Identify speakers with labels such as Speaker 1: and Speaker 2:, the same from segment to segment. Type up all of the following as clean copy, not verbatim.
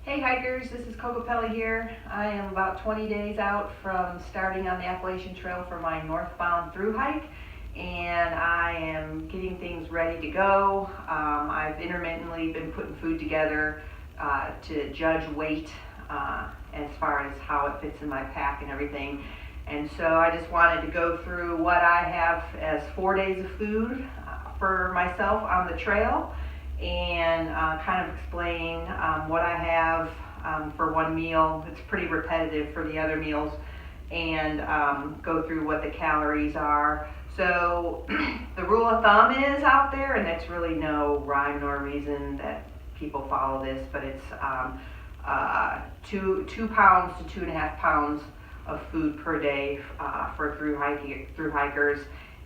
Speaker 1: Hey hikers, this is Coco Pelli here. I am about 20 days out from starting on the Appalachian Trail for my northbound through hike, and I am getting things ready to go. I've intermittently been putting food together to judge weight as far as how it fits in my pack and everything. And so I just wanted to go through what I have as 4 days of food for myself on the trail, and kind of explain what I have for one meal. It's pretty repetitive for the other meals, and go through what the calories are. So the rule of thumb is out there, and it's really no rhyme nor reason that people follow this, but it's 2 pounds to 2.5 pounds of food per day for through hikers,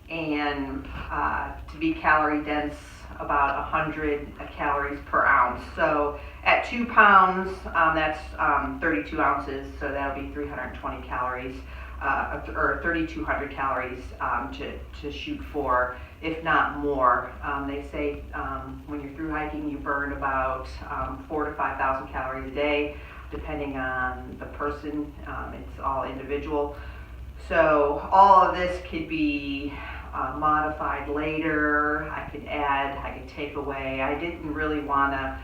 Speaker 1: and to be calorie dense, about 100 calories per ounce. So at 2 pounds, that's 32 ounces, so that'll be 320 calories, or 3,200 calories to shoot for, if not more. They say when you're through hiking, you burn about 4,000 to 5,000 calories a day, depending on the person. It's all individual. So all of this could be modified later. I could add, I could take away. I didn't really want to,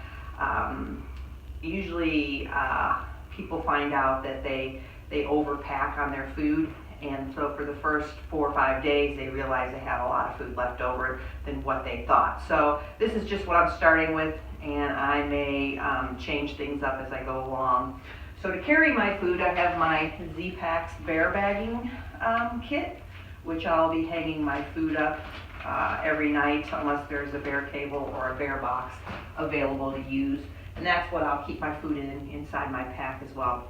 Speaker 1: usually people find out that they overpack on their food, and so for the first 4 or 5 days they realize they have a lot of food left over than what they thought. So this is just what I'm starting with, and I may change things up as I go along. So to carry my food, I have my Z-Packs bear bagging kit, which I'll be hanging my food up every night unless there's a bear cable or a bear box available to use. And that's what I'll keep my food inside my pack as well.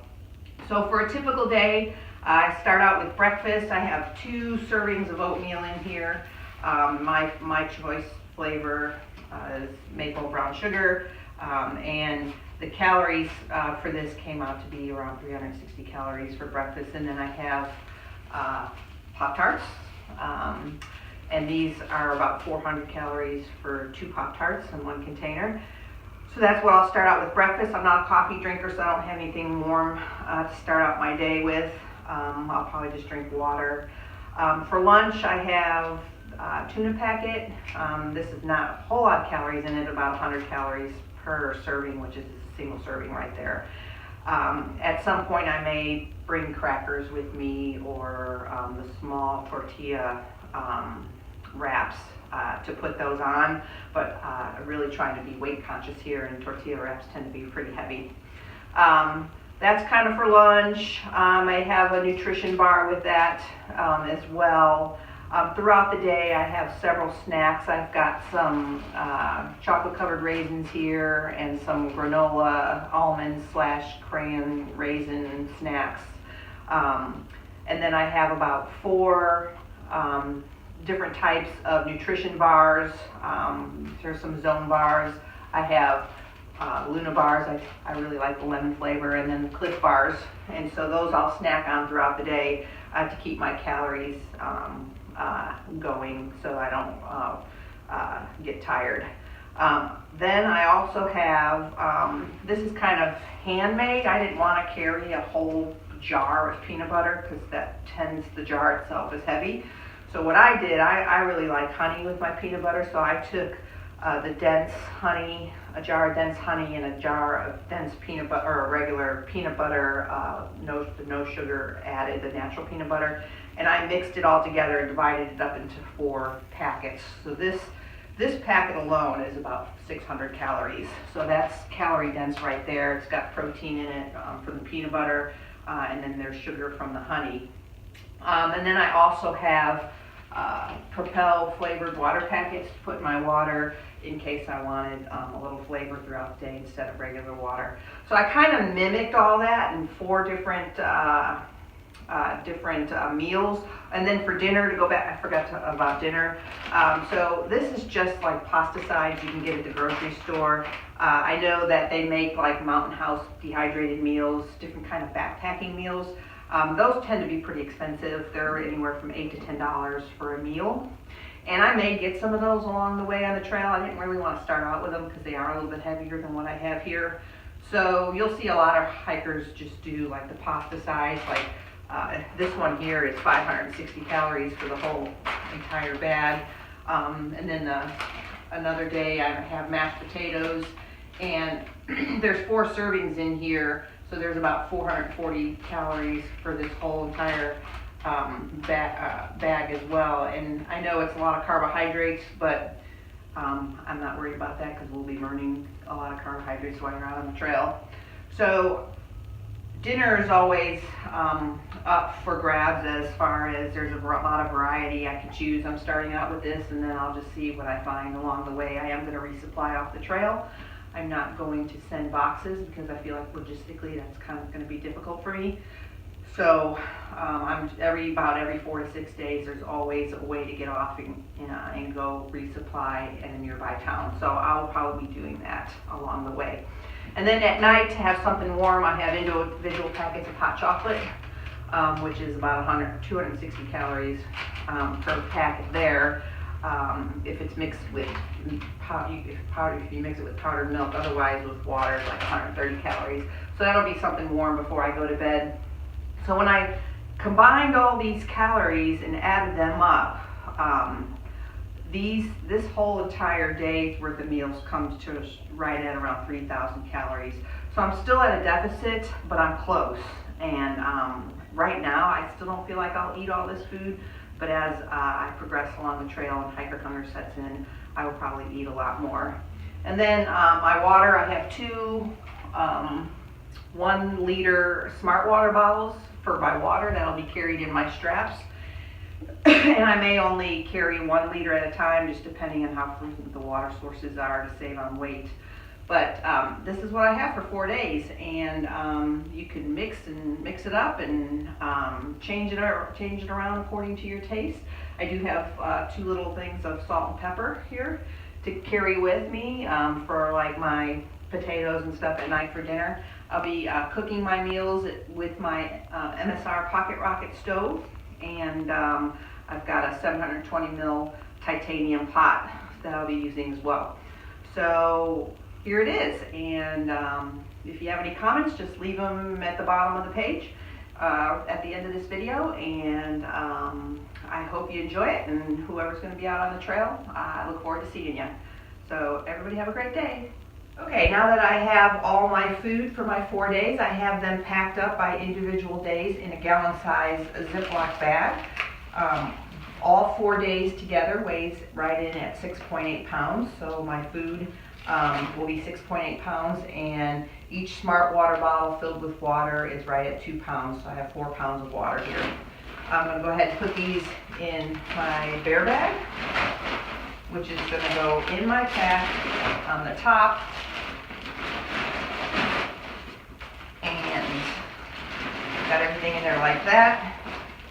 Speaker 1: So for a typical day, I start out with breakfast. I have 2 servings of oatmeal in here. My choice flavor is maple brown sugar, and the calories for this came out to be around 360 calories for breakfast. And then I have Pop-Tarts, and these are about 400 calories for 2 Pop-Tarts in one container. So that's what I'll start out with breakfast. I'm not a coffee drinker, so I don't have anything warm to start out my day with. I'll probably just drink water. For lunch, I have a tuna packet. This is not a whole lot of calories in it, about 100 calories per serving, which is a single serving right there. At some point I may bring crackers with me, or the small tortilla wraps to put those on, but I'm really trying to be weight conscious here, and tortilla wraps tend to be pretty heavy. That's kind of for lunch. I have a nutrition bar with that as well. Throughout the day, I have several snacks. I've got some chocolate-covered raisins here, and some granola almond / crayon raisin snacks. And then I have about 4 different types of nutrition bars. There's some zone bars. I have Luna bars. I really like the lemon flavor, and then the Cliff bars. And so those I'll snack on throughout the day to keep my calories going, so I don't get tired. Then I also have, this is kind of handmade. I didn't want to carry a whole jar of peanut butter because the jar itself is heavy. So what I did, I really like honey with my peanut butter, so I took the dense honey, a jar of dense honey, and a jar of dense peanut butter, or a regular peanut butter, no sugar added, the natural peanut butter, and I mixed it all together and divided it up into 4 packets. So this packet alone is about 600 calories. So that's calorie dense right there. It's got protein in it from the peanut butter, and then there's sugar from the honey. And then I also have Propel flavored water packets to put in my water in case I wanted a little flavor throughout the day instead of regular water. So I kind of mimicked all that in 4 different meals. And then for dinner, to go back, I forgot about dinner. So this is just like pasta sides you can get at the grocery store. I know that they make like Mountain House dehydrated meals, different kind of backpacking meals. Those tend to be pretty expensive. They're anywhere from $8 to $10 for a meal. And I may get some of those along the way on the trail. I didn't really want to start out with them because they are a little bit heavier than what I have here. So you'll see a lot of hikers just do like the pasta size, like this one here is 560 calories for the whole entire bag. And then another day I have mashed potatoes, and there's 4 servings in here, so there's about 440 calories for this whole entire bag as well. And I know it's a lot of carbohydrates, but I'm not worried about that because we'll be burning a lot of carbohydrates while you're out on the trail. So dinner is always up for grabs as far as there's a lot of variety I can choose. I'm starting out with this, and then I'll just see what I find along the way. I am going to resupply off the trail. I'm not going to send boxes because I feel like logistically that's kind of going to be difficult for me. So I'm about every 4 to 6 days, there's always a way to get off and go resupply in a nearby town. So I'll probably be doing that along the way. And then at night, to have something warm, I have individual packets of hot chocolate, which is about 260 calories per packet there. If it's mixed with if you mix it with powdered milk, otherwise with water, it's like 130 calories. So that'll be something warm before I go to bed. So when I combined all these calories and added them up, this whole entire day's worth of meals comes to right at around 3,000 calories. So I'm still at a deficit, but I'm close. And right now, I still don't feel like I'll eat all this food, but as I progress along the trail and hiker hunger sets in, I will probably eat a lot more. And then my water, I have 2 1-liter smart water bottles for my water that'll be carried in my straps. And I may only carry 1 liter at a time, just depending on how frequent the water sources are to save on weight. But this is what I have for 4 days, and you can mix it up and change it around according to your taste. I do have 2 little things of salt and pepper here to carry with me for like my potatoes and stuff at night for dinner. I'll be cooking my meals with my MSR Pocket Rocket stove, and I've got a 720 mil titanium pot that I'll be using as well. So here it is, and if you have any comments, just leave them at the bottom of the page at the end of this video, and I hope you enjoy it, and whoever's going to be out on the trail, I look forward to seeing you. So everybody have a great day. Okay, now that I have all my food for my 4 days, I have them packed up by individual days in a gallon-size Ziploc bag. All 4 days together weighs right in at 6.8 pounds, so my food will be 6.8 pounds, and each smart water bottle filled with water is right at 2 pounds, so I have 4 pounds of water here. I'm going to go ahead and put these in my bear bag, which is going to go in my pack on the top, and got everything in there like that.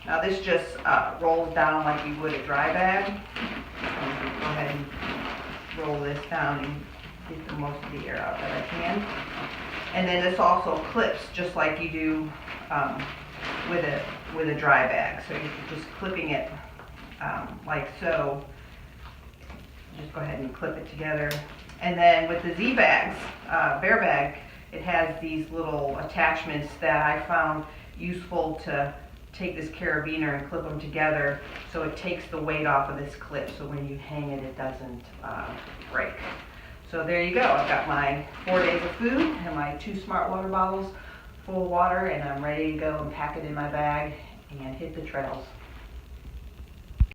Speaker 1: Now this just rolls down like you would a dry bag. So go ahead and roll this down and get the most of the air out that I can. And then this also clips just like you do with a dry bag. So you're just clipping it like so. Just go ahead and clip it together. And then with the Z bags, bear bag, it has these little attachments that I found useful to take this carabiner and clip them together so it takes the weight off of this clip, so when you hang it, it doesn't break. So there you go. I've got my 4 days of food and my 2 smart water bottles full of water, and I'm ready to go and pack it in my bag and hit the trails.